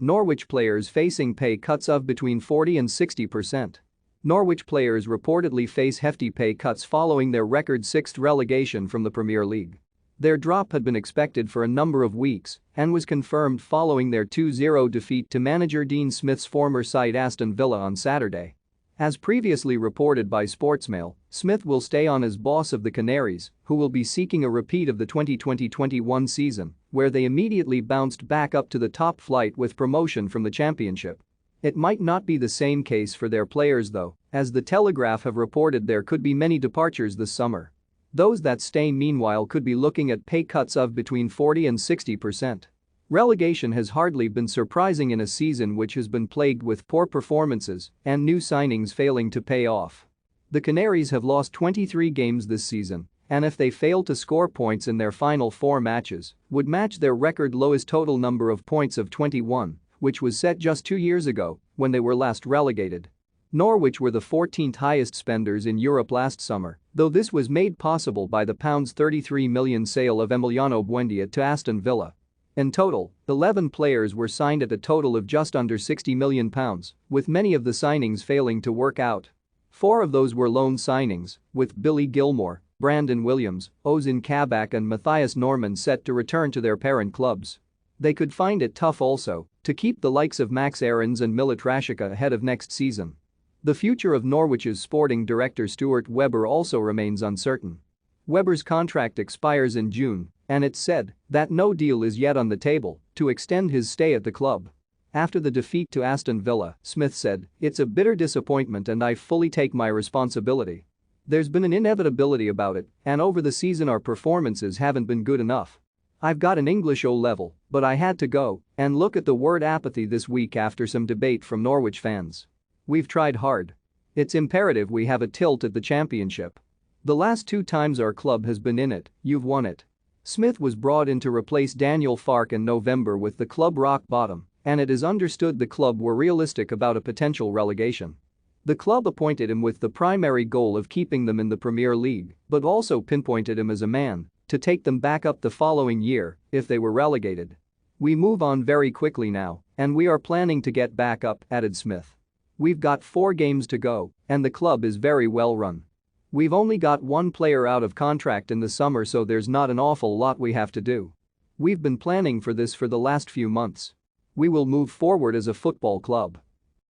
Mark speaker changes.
Speaker 1: Norwich players facing pay cuts of between 40 and 60%. Norwich players reportedly face hefty pay cuts following their record sixth relegation from the Premier League. Their drop had been expected for a number of weeks and was confirmed following their 2-0 defeat to manager Dean Smith's former side Aston Villa on Saturday. As previously reported by Sportsmail, Smith will stay on as boss of the Canaries, who will be seeking a repeat of the 2020-21 season, where they immediately bounced back up to the top flight with promotion from the Championship. It might not be the same case for their players though, as the Telegraph have reported there could be many departures this summer. Those that stay meanwhile could be looking at pay cuts of between 40 and 60%. Relegation has hardly been surprising in a season which has been plagued with poor performances and new signings failing to pay off. The Canaries have lost 23 games this season, and if they fail to score points in their final 4 matches, would match their record lowest total number of points of 21, which was set just 2 years ago when they were last relegated. Norwich were the 14th highest spenders in Europe last summer, though this was made possible by the £33 million sale of Emiliano Buendia to Aston Villa. In total, 11 players were signed at a total of just under £60 million, with many of the signings failing to work out. 4 of those were loan signings, with Billy Gilmore, Brandon Williams, Ozan Kabak and Matthias Norman set to return to their parent clubs. They could find it tough also to keep the likes of Max Aarons and Milit Rashica ahead of next season. The future of Norwich's sporting director Stuart Webber also remains uncertain. Webber's contract expires in June, and it's said that no deal is yet on the table to extend his stay at the club. After the defeat to Aston Villa, Smith said, "It's a bitter disappointment and I fully take my responsibility. There's been an inevitability about it, and over the season our performances haven't been good enough. I've got an English O-level, but I had to go and look at the word apathy this week after some debate from Norwich fans. We've tried hard. It's imperative we have a tilt at the Championship. The last 2 times our club has been in it, you've won it." Smith was brought in to replace Daniel Farke in November with the club rock bottom, and it is understood the club were realistic about a potential relegation. The club appointed him with the primary goal of keeping them in the Premier League, but also pinpointed him as a man to take them back up the following year if they were relegated. "We move on very quickly now, and we are planning to get back up," added Smith. "We've got 4 games to go, and the club is very well run. We've only got 1 player out of contract in the summer, so there's not an awful lot we have to do. We've been planning for this for the last few months. We will move forward as a football club."